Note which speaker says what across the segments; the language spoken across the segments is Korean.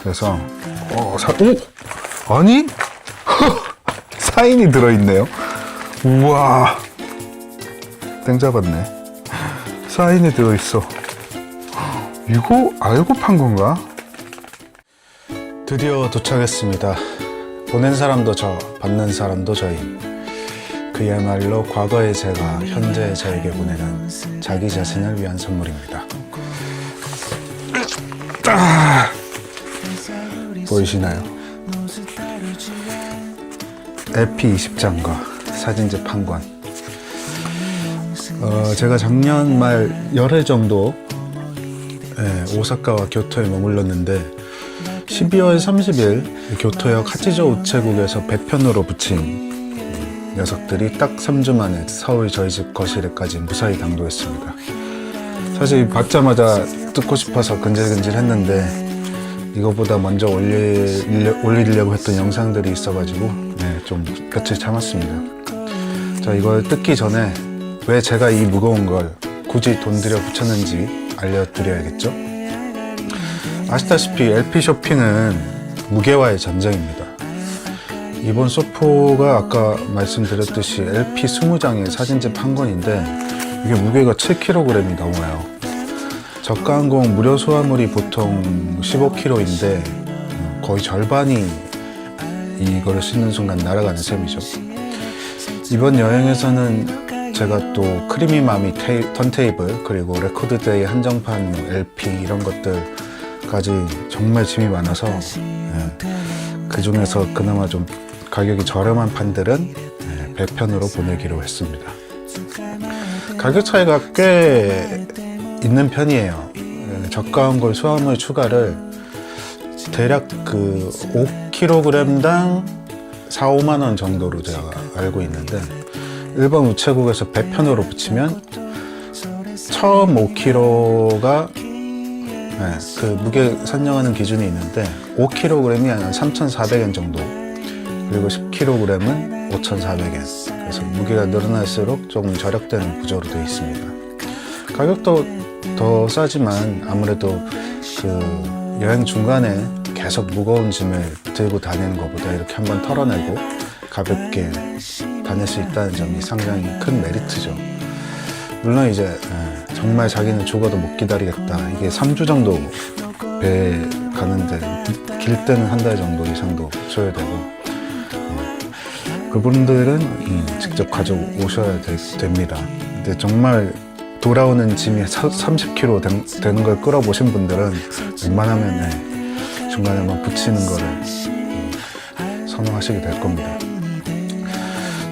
Speaker 1: 그래서 아니? 사인이 들어있네요. 우와, 땡 잡았네. 사인이 들어있어. 이거 알고 판 건가? 드디어 도착했습니다. 보낸 사람도 저, 받는 사람도 저희. 그야말로 과거의 제가 현재의 저에게 보내는 자기 자신을 위한 선물입니다. 보이시나요? LP 20장과 사진집 한 권. 제가 작년 말 열흘 정도 오사카와 교토에 머물렀는데 12월 30일 교토역 하치조 우체국에서 배편으로 붙인 녀석들이 딱 3주 만에 서울 저희 집 거실에까지 무사히 당도했습니다. 사실 받자마자 뜯고 싶어서 근질근질 했는데 이거보다 먼저 올리려고 했던 영상들이 있어가지고 좀 며칠 참았습니다. 자, 이걸 뜯기 전에 왜 제가 이 무거운 걸 굳이 돈 들여 붙였는지 알려드려야겠죠? 아시다시피 LP 쇼핑은 무게와의 전쟁입니다. 이번 소포가 아까 말씀드렸듯이 LP 20장의 사진집 한 권인데 이게 무게가 7kg이 넘어요. 저가항공 무료 소화물이 보통 15kg인데 거의 절반이 이거를 씻는 순간 날아가는 셈이죠. 이번 여행에서는 제가 또 크리미마미 턴테이블 그리고 레코드데이 한정판 LP 이런 것들까지 정말 짐이 많아서 그 중에서 그나마 좀 가격이 저렴한 판들은 배편으로 보내기로 했습니다. 가격 차이가 꽤 있는 편이에요. 저가한 걸 소화물 추가를 대략 그 5kg당 4, 5만 원 정도로 제가 알고 있는데 일본 우체국에서 배편으로 붙이면 처음 5kg가 그 무게 산정하는 기준이 있는데 5kg이 한 3,400엔 정도 그리고 10kg은 5,400엔 그래서 무게가 늘어날수록 조금 절약되는 구조로 되어 있습니다. 가격도 더 싸지만 아무래도 그 여행 중간에 계속 무거운 짐을 들고 다니는 것보다 이렇게 한번 털어내고 가볍게 다닐 수 있다는 점이 상당히 큰 메리트죠. 물론 이제 정말 자기는 죽어도 못 기다리겠다. 이게 3주 정도 배에 가는데 길 때는 한 달 정도 이상도 소요되고 그분들은 직접 가져오셔야 됩니다. 근데 정말 돌아오는 짐이 30kg 되는 걸 끌어보신 분들은 웬만하면 중간에 한번 붙이는 거를 선호하시게 될 겁니다.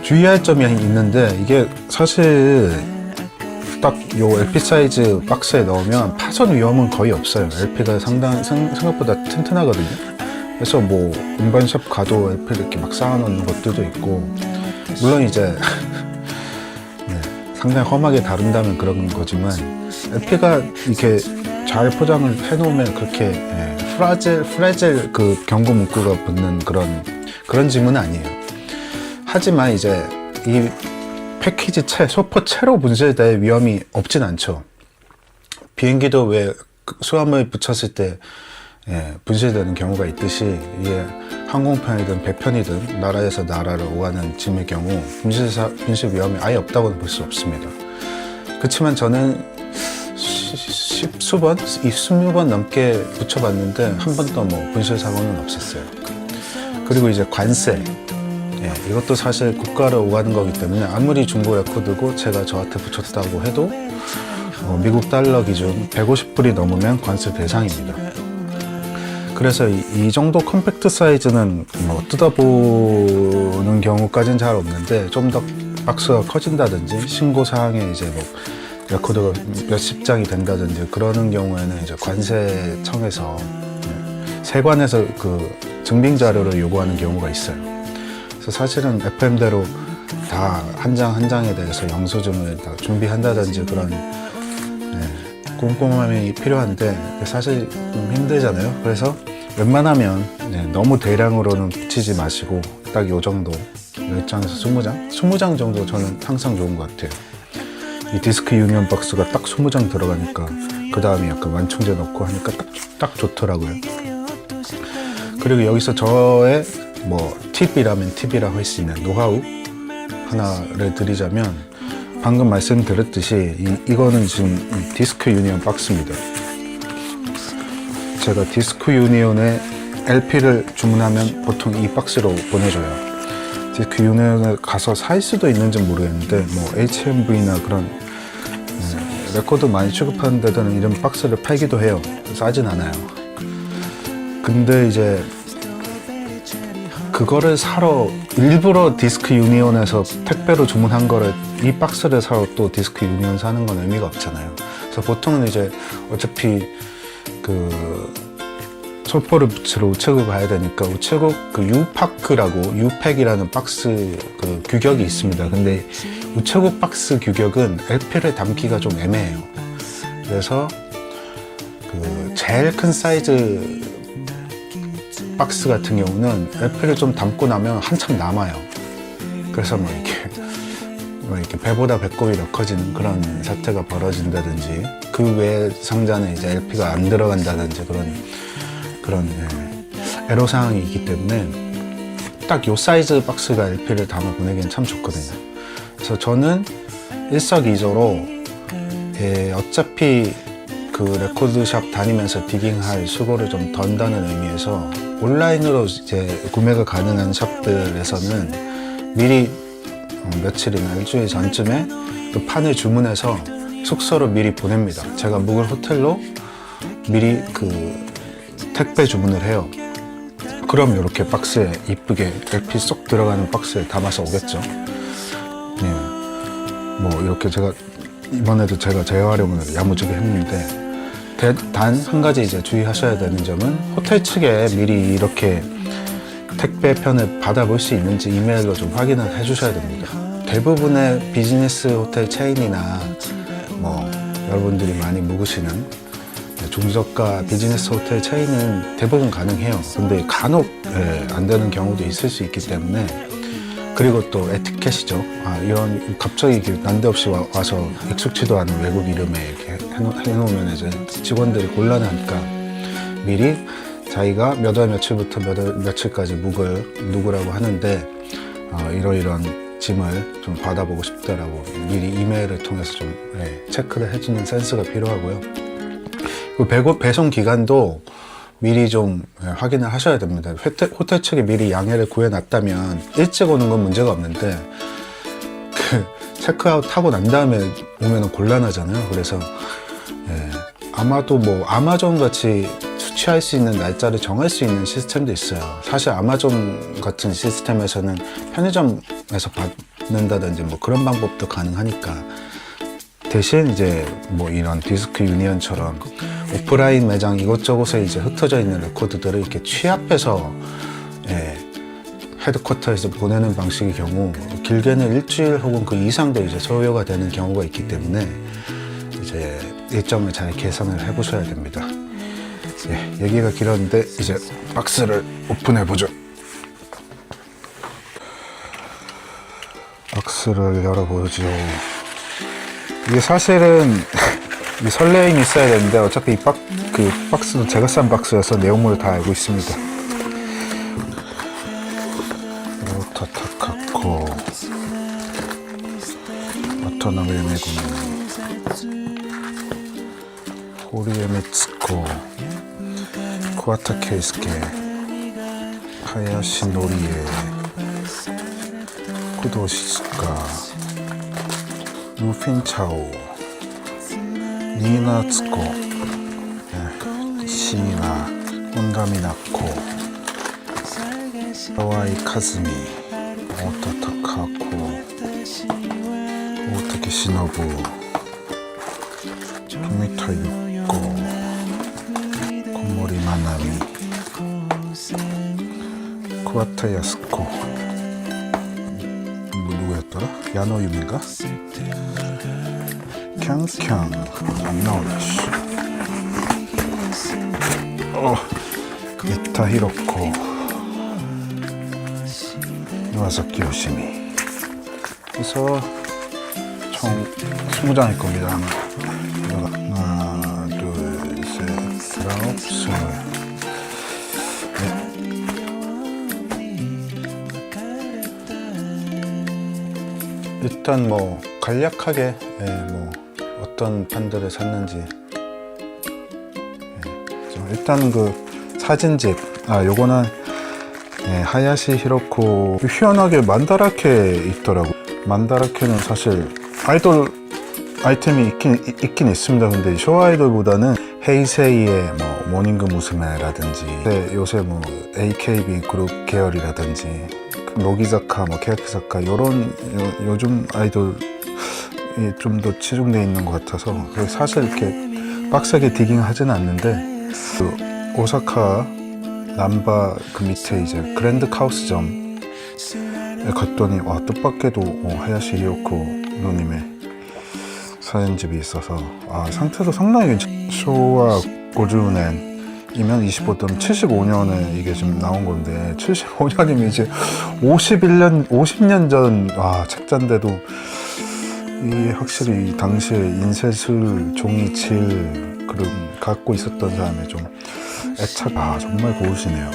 Speaker 1: 주의할 점이 있는데 이게 사실 딱 요 LP 사이즈 박스에 넣으면 파손 위험은 거의 없어요. LP가 생각보다 튼튼하거든요. 그래서 뭐 운반샵 가도 LP를 이렇게 막 쌓아놓는 것들도 있고 물론 이제 상당히 험하게 다룬다면 그런 거지만 LP가 이렇게 잘 포장을 해놓으면 그렇게 프라질 그 경고 문구가 붙는 그런 짐은 아니에요. 하지만 이제 이 패키지 소포체로 분실될 위험이 없진 않죠. 비행기도 왜 수화물 붙였을 때 분실되는 경우가 있듯이 이게 항공편이든 배편이든 나라에서 나라로 오가는 짐의 경우 분실 위험이 아예 없다고는 볼 수 없습니다. 그렇지만 저는 20여 번 넘게 붙여봤는데 한 번도 뭐 분실 사고는 없었어요. 그리고 이제 관세 이것도 사실 국가로 오가는 거기 때문에 아무리 중고 레코드고 제가 저한테 붙였다고 해도 미국 달러 기준 150불이 넘으면 관세 대상입니다. 그래서 이 정도 컴팩트 사이즈는 뭐 뜯어보는 경우까지는 잘 없는데 좀 더 박스가 커진다든지 신고사항에 이제 뭐 레코드가 몇십 장이 된다든지 그러는 경우에는 이제 관세청에서 세관에서 그 증빙 자료를 요구하는 경우가 있어요. 그래서 사실은 FM대로 다 한 장 한 장에 대해서 영수증을 다 준비한다든지 그런 꼼꼼함이 필요한데 사실 좀 힘들잖아요. 그래서 웬만하면 너무 대량으로는 붙이지 마시고 딱 요 정도 10장에서 20장? 20장 정도 저는 항상 좋은 것 같아요. 이 디스크 유니온 박스가 딱 20장 들어가니까 그 다음에 약간 완충제 넣고 하니까 딱 좋더라고요. 그리고 여기서 저의 뭐 팁이라면 팁이라고 할 수 있는 노하우 하나를 드리자면, 방금 말씀드렸듯이 이거는 지금 디스크 유니온 박스입니다. 제가 디스크 유니온에 LP를 주문하면 보통 이 박스로 보내줘요. 디스크 유니온에 가서 살 수도 있는지 모르겠는데, 뭐 HMV나 그런 레코드 많이 취급하는 데들은 이런 박스를 팔기도 해요. 싸진 않아요. 근데 이제 그거를 사러 일부러 디스크 유니온에서 택배로 주문한 거를 이 박스를 사러 또 디스크 유니온 사는 건 의미가 없잖아요. 그래서 보통은 이제 어차피 그 솔포를 붙이러 우체국 가야 되니까 우체국 그 유파크라고 유팩이라는 박스 그 규격이 있습니다. 근데 우체국 박스 규격은 LP를 담기가 좀 애매해요. 그래서 그 제일 큰 사이즈 박스 같은 경우는 LP를 좀 담고 나면 한참 남아요. 그래서 뭐 이렇게 배보다 배꼽이 더 커지는 그런 사태가 벌어진다든지, 그 외 상자는 이제 LP가 안 들어간다든지 그런 애로사항이 있기 때문에 딱 요 사이즈 박스가 LP를 담아 보내기엔 참 좋거든요. 그래서 저는 일석이조로 어차피 그 레코드샵 다니면서 디깅할 수고를 좀 덜다는 의미에서 온라인으로 이제 구매가 가능한 샵들에서는 미리 며칠이나 일주일 전쯤에 그 판을 주문해서 숙소로 미리 보냅니다. 제가 묵을 호텔로 미리 그 택배 주문을 해요. 그럼 이렇게 박스에 이쁘게 LP 쏙 들어가는 박스에 담아서 오겠죠. 네. 뭐 이렇게 제가 이번에도 제가 재활용을 야무지게 했는데, 단 한 가지 이제 주의하셔야 되는 점은 호텔 측에 미리 이렇게 택배편을 받아볼 수 있는지 이메일로 좀 확인을 해주셔야 됩니다. 대부분의 비즈니스 호텔 체인이나 뭐 여러분들이 많이 묵으시는 중저가 비즈니스 호텔 체인은 대부분 가능해요. 근데 간혹 안 되는 경우도 있을 수 있기 때문에, 그리고 또 에티켓이죠. 이런 갑자기 난데없이 와서 익숙지도 않은 외국 이름에 이렇게 해놓으면 이제 직원들이 곤란하니까 미리 자기가 몇 월 며칠부터 몇 월 며칠까지 묵을 누구라고 하는데 이러이러한 짐을 좀 받아보고 싶다라고 미리 이메일을 통해서 좀 체크를 해주는 센스가 필요하고요. 그리고 배송 기간도 미리 좀 확인을 하셔야 됩니다. 호텔 측이 미리 양해를 구해놨다면 일찍 오는 건 문제가 없는데, 그 체크아웃 하고 난 다음에 오면 곤란하잖아요. 그래서 아마도 뭐 아마존 같이 수취할 수 있는 날짜를 정할 수 있는 시스템도 있어요. 사실 아마존 같은 시스템에서는 편의점에서 받는다든지 뭐 그런 방법도 가능하니까, 대신 이제 뭐 이런 디스크 유니언처럼 오프라인 매장 이곳저곳에 이제 흩어져 있는 레코드들을 이렇게 취합해서 헤드쿼터에서 보내는 방식의 경우 길게는 일주일 혹은 그 이상도 이제 소요가 되는 경우가 있기 때문에 이제 일정을 잘 계산을 해보셔야 됩니다. 얘기가 길었는데 이제 박스를 오픈해 보죠. 박스를 열어보죠. 이게 사실은 이 설레임이 있어야 되는데 어차피 그 박스도 제가 싼 박스여서 내용물을 다 알고 있습니다. 오타타카코 와타나베 메구미 호리에 미츠코 쿠와타 케이스케 하야시 노리에 쿠도 시즈카 루핀 차오 니나 츠코 시나 혼다 미나코 하와이 카즈미 오타 타카코 오타케 시노부 토미타 유코 코모리 마나미 쿠와타 야스코 누구였더라? 야노 유미인가? 캉캉 안 나오네. 이타 히로코 이와사키 요시미. 그래서 총 20장일 겁니다. 하나, 둘, 셋, 아홉, 스물. 일단 뭐 간략하게 뭐 어떤 판들을 샀는지 일단 그 사진집 요거는 하야시 히로코 희한하게 만다라케 있더라고. 만다라케는 사실 아이돌 아이템이 있긴 있습니다. 근데 쇼 아이돌보다는 헤이세이의 뭐 모닝그 무스메라든지 요새 뭐 AKB 그룹 계열이라든지 노기자카, 뭐 케야키자카 요런 요즘 아이돌이 좀 더 치중되어 있는 것 같아서 사실 이렇게 빡세게 디깅 하진 않는데 그 오사카 남바 그 밑에 이제 그랜드 카우스점에 갔더니 와 뜻밖에도 하야시 히로코 누님의 사진집이 있어서 상태도 상당히 쇼와 50년이면 25점 75년에 이게 지금 나온 건데 75년이면 이제 50년 전 책자인데도 이 확실히 당시에 인쇄술, 종이칠 그런 갖고 있었던 사람의 좀 애착 정말 고우시네요.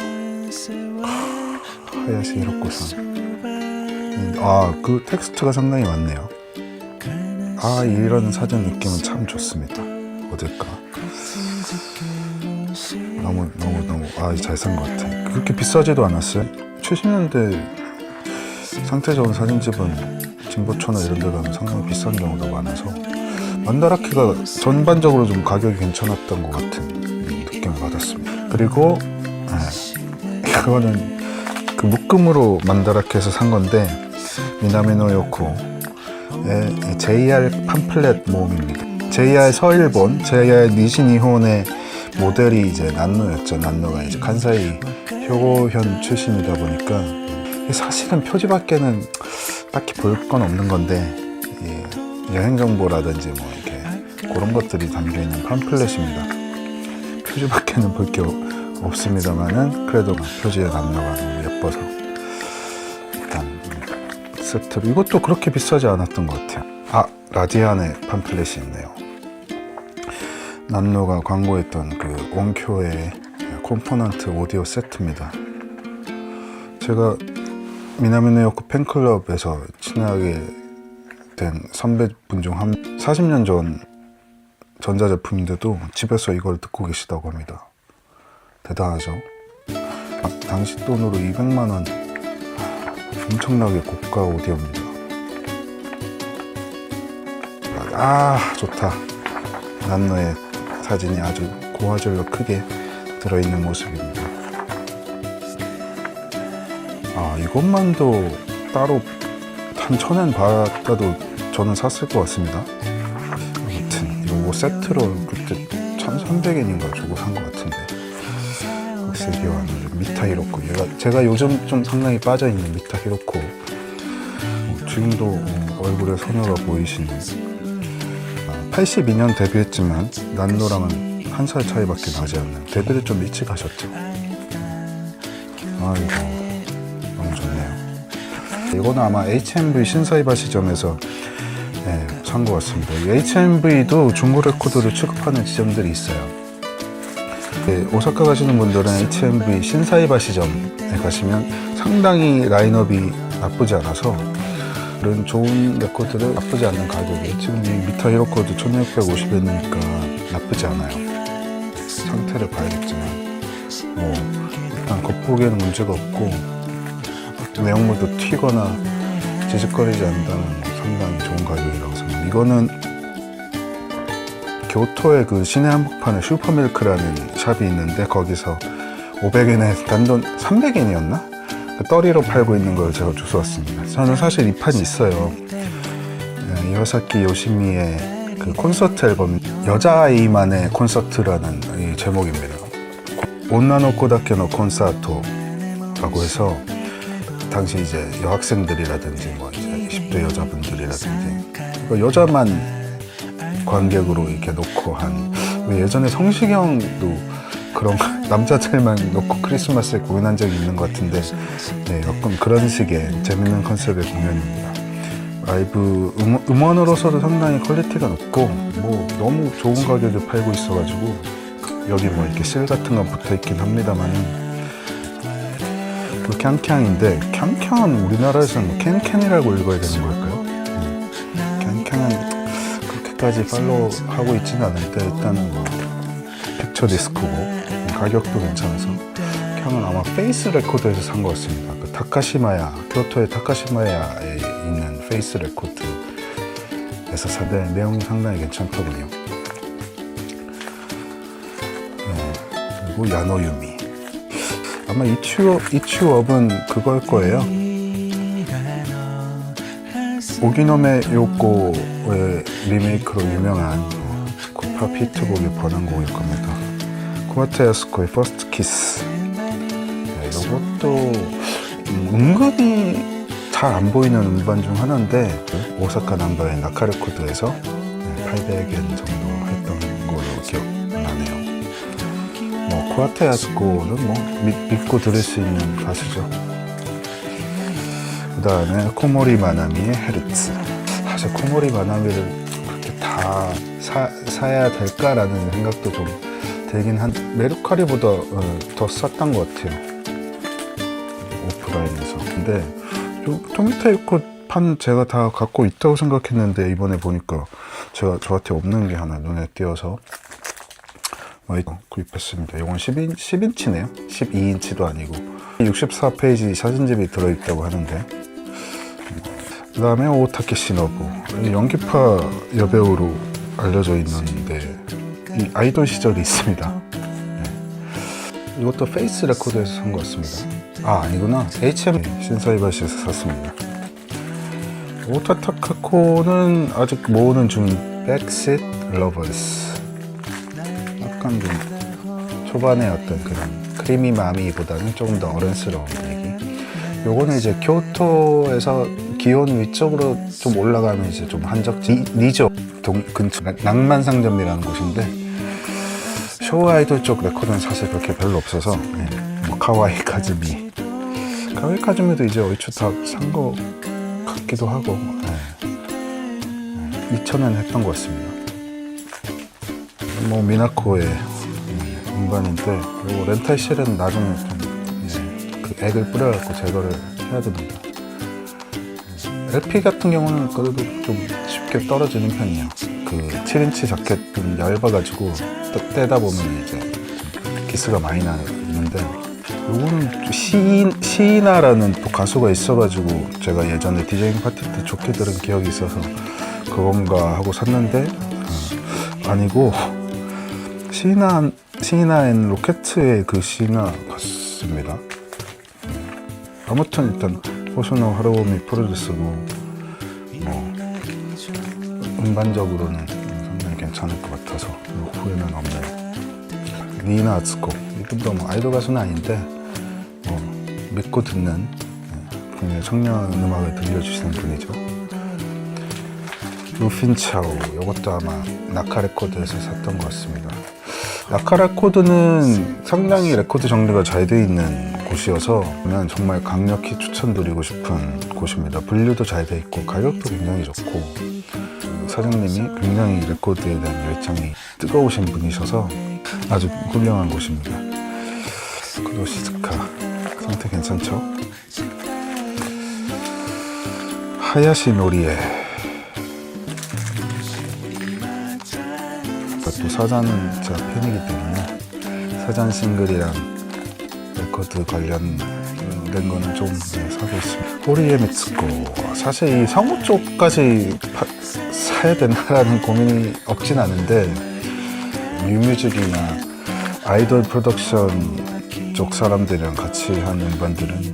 Speaker 1: 하야시 히로코상. 그 텍스트가 상당히 많네요. 이런 사진 느낌은 참 좋습니다. 어딜까? 너무 잘 산 것 같아. 그렇게 비싸지도 않았어요. 70년대 상태 좋은 사진집은 진보초나 이런 데 가면 상당히 비싼 경우도 많아서 만다라케가 전반적으로 좀 가격이 괜찮았던 것 같은 느낌을 받았습니다. 그리고 그거는 그 묶음으로 만다라케에서 산 건데 미나미노 요코의 JR 팜플렛 모음입니다. JR 서일본, JR 니시니혼의 모델이 이제 난노였죠. 난노가 이제 간사이 효고현 출신이다 보니까 사실은 표지밖에는 딱히 볼 건 없는 건데 여행 정보라든지 뭐 이렇게 그런 것들이 담겨 있는 팜플렛입니다. 표지밖에는 볼 게 없습니다만은 그래도 표지에 남녀가 너무 예뻐서 일단 세트로 이것도 그렇게 비싸지 않았던 것 같아요. 라디안의 팜플렛이 있네요. 남녀가 광고했던 그 원쿄의 콤포넌트 오디오 세트입니다. 제가 미나미노 요코 팬클럽에서 친하게 된 선배분 중 40년 전 전자제품인데도 집에서 이걸 듣고 계시다고 합니다. 대단하죠? 당시 돈으로 200만 원, 엄청나게 고가 오디오입니다. 좋다. 난노의 사진이 아주 고화질로 크게 들어있는 모습입니다. 이것만도 따로 한 1,000엔 받아도 저는 샀을 것 같습니다. 아무튼 이거 세트로 그때 1,300엔인가 주고 산 것 같은데 혹시 기억하는데 미타 히로코 제가 요즘 좀 상당히 빠져있는 미타 히로코 지금도 얼굴에 소녀가 보이시는 82년 데뷔했지만 난노랑은 1살 차이밖에 나지 않는 데뷔를 좀 일찍 하셨죠. 이거 너무 좋네요. 이거는 아마 HMV 신사이바 시점에서 산 것 같습니다. HMV도 중고 레코드를 취급하는 지점들이 있어요. 오사카 가시는 분들은 HMV 신사이바 시점에 가시면 상당히 라인업이 나쁘지 않아서 그런 좋은 레코드를 나쁘지 않은 가격에 지금 이 미타 히로코도 1650엔이니까 나쁘지 않아요. 상태를 봐야겠지만 뭐 일단 겉보기에는 문제가 없고 내용물도 튀거나 지직거리지 않는다는 상당히 좋은 가격이라고 생각합니다. 이거는 교토의 그 시내 한복판에 슈퍼밀크라는 샵이 있는데 거기서 500엔에 단돈 300엔이었나? 떨이로 팔고 있는 걸 제가 주워왔습니다. 저는 사실 이 판이 있어요. 이와사키 요시미의 그 콘서트 앨범 여자아이만의 콘서트라는 이 제목입니다. 온나노코다케노 콘서트라고 해서 당시 이제 여학생들이라든지 뭐 이제 20대 여자분들이라든지 여자만 관객으로 이렇게 놓고 한 예전에 성시경도 그런 남자들만 놓고 크리스마스에 공연한 적이 있는 것 같은데 약간 그런 식의 재밌는 컨셉의 공연입니다. 라이브 음원으로서도 상당히 퀄리티가 높고 뭐 너무 좋은 가격에 팔고 있어가지고 여기 뭐 이렇게 실 같은 건 붙어있긴 합니다만은 그 캉캉인데 캉캉은 우리나라에서는 뭐 캔캔이라고 읽어야 되는 걸까요? 아직까지 팔로우 하고 있지는 않은데 일단은 뭐 픽처 디스크고 가격도 괜찮아서 그냥 아마 페이스 레코드에서 산 것 같습니다. 그 타카시마야, 교토의 타카시마야에 있는 페이스 레코드에서 사는데 내용이 상당히 괜찮거든요. 네, 그리고 야노유미. 아마 이치업은 그걸 거예요. 오기노메 요코의 리메이크로 유명한 쿠파 피트곡의 번안곡일 겁니다. 쿠마타 야스코의 퍼스트 키스. 네, 이것도 은근히 잘 안 보이는 음반 중 하나인데 오사카 남바의 나카레코드에서 800엔 정도 했던 걸로 기억나네요. 뭐 쿠마타 야스코는 뭐 믿고 들을 수 있는 가수죠. 그 다음에 코모리 마나미의 헤르츠. 사실 코모리 마나미를 그렇게 다 사야 될까라는 생각도 좀 들긴 한, 메르카리보다 더 쌌던 것 같아요, 오프라인에서. 근데 토미타이코 판 제가 다 갖고 있다고 생각했는데 이번에 보니까 저한테 없는 게 하나 눈에 띄어서 구입했습니다. 이건 10인치네요 12인치도 아니고 64페이지 사진집이 들어있다고 하는데, 그 다음에 오타케 시노부, 연기파 여배우로 알려져 있는데 이 아이돌 시절이 있습니다. 네. 이것도 페이스 레코드에서 산 것 같습니다. 아니구나, HM 신사이바시에서 샀습니다. 오타타카코는 아직 모으는 중인 백시트 러버스. 약간 좀 초반에 어떤 그런 크리미 마미보다는 조금 더 어른스러운 분위기. 요거는 이제 교토에서 기온 위쪽으로 좀 올라가면 이제 좀 한적지 니조 근처 낭만상점이라는 곳인데, 쇼 아이돌 쪽 레코드는 사실 그렇게 별로 없어서 뭐 카와이 카즈미도 이제 얼추 다 산 거 같기도 하고 2,000원 했던 것 같습니다. 뭐 미나코의 음반인데 요 렌탈실은 나중에 좀 그 액을 뿌려갖고 제거를 해야 됩니다. LP 같은 경우는 그래도 좀 쉽게 떨어지는 편이에요. 그 7인치 자켓은 얇아가지고 떼다 보면 이제 기스가 많이 나는데, 요거는 시이나라는 또 가수가 있어가지고 제가 예전에 디제잉 파티 때 좋게 들은 기억이 있어서 그건가 하고 샀는데 아니고 시이나 앤 로켓의 그 시이나 같습니다. 아무튼 일단 호소노 하루오미 프로듀스고 뭐 음반적으로는 상당히 괜찮을 것 같아서 후회는 없네요. 니나 아츠코, 이분도 뭐 아이돌 가수는 아닌데 뭐 믿고 듣는 분의 청년 음악을 들려주시는 분이죠. 루핀차오, 이것도 아마 나카레코드에서 샀던 것 같습니다. 나카레코드는 상당히 레코드 정리가 잘 되어 있는 곳이어서 정말 강력히 추천드리고 싶은 곳입니다. 분류도 잘 되어 있고 가격도 굉장히 좋고, 사장님이 굉장히 레코드에 대한 열정이 뜨거우신 분이셔서 아주 훌륭한 곳입니다. 쿠로시즈카 상태 괜찮죠? 하야시 노리에, 또 사자는 제가 팬이기 때문에 사잔 싱글이랑 레코드 관련된 거는 좀 사고 있습니다. 호리에 미츠코, 사실 이 성우 쪽까지 사야 되나라는 고민이 없진 않은데 뉴뮤직이나 아이돌 프로덕션 쪽 사람들이랑 같이 한 음반들은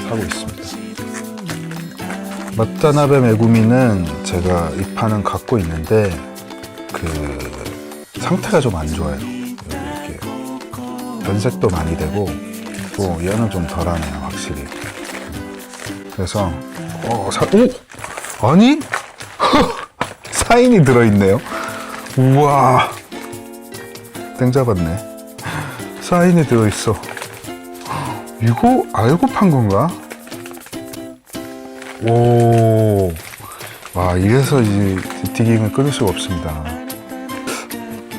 Speaker 1: 사고 있습니다. 마타나베 메구미는 제가 이 판은 갖고 있는데 그 상태가 좀 안 좋아요. 이렇게 변색도 많이 되고 또 얘는 좀 덜하네요, 확실히. 그래서 아니? 사인이 들어있네요. 우와, 땡 잡았네. 사인이 들어있어. 이거 알고 판 건가? 오, 와, 이래서 이제 디깅을 끊을 수가 없습니다.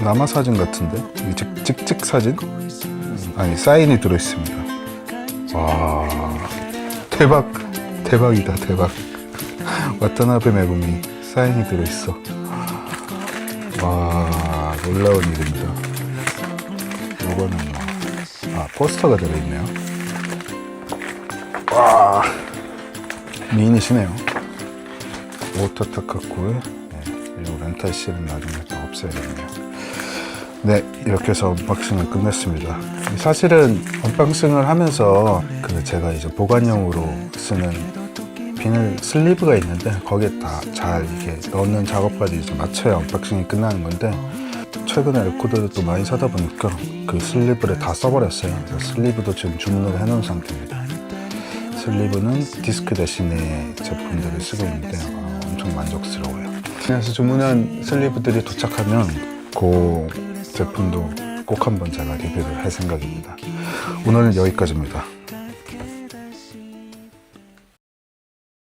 Speaker 1: 남아 사진 같은데? 찍찍 사진? 아니, 사인이 들어있습니다. 와, 대박이다, 대박. 와타나베 메구미 사인이 들어있어. 와, 놀라운 일입니다. 이거는 포스터가 들어있네요. 와, 미인이시네요. 오토타카쿠의 이 렌탈 실은 나중에 또 없애야겠네요. 네, 이렇게 해서 언박싱을 끝냈습니다. 사실은 언박싱을 하면서 제가 이제 보관용으로 쓰는 비닐 슬리브가 있는데 거기에 다 잘 이게 넣는 작업까지 이제 마쳐야 언박싱이 끝나는 건데, 최근에 레코더를 또 많이 사다 보니까 그 슬리브를 다 써버렸어요. 그래서 슬리브도 지금 주문을 해놓은 상태입니다. 슬리브는 디스크 대신에 제품들을 쓰고 있는데 엄청 만족스러워요. 그래서 주문한 슬리브들이 도착하면 그 제품도 꼭 한번 제가 리뷰를 할 생각입니다. 오늘은 여기까지입니다.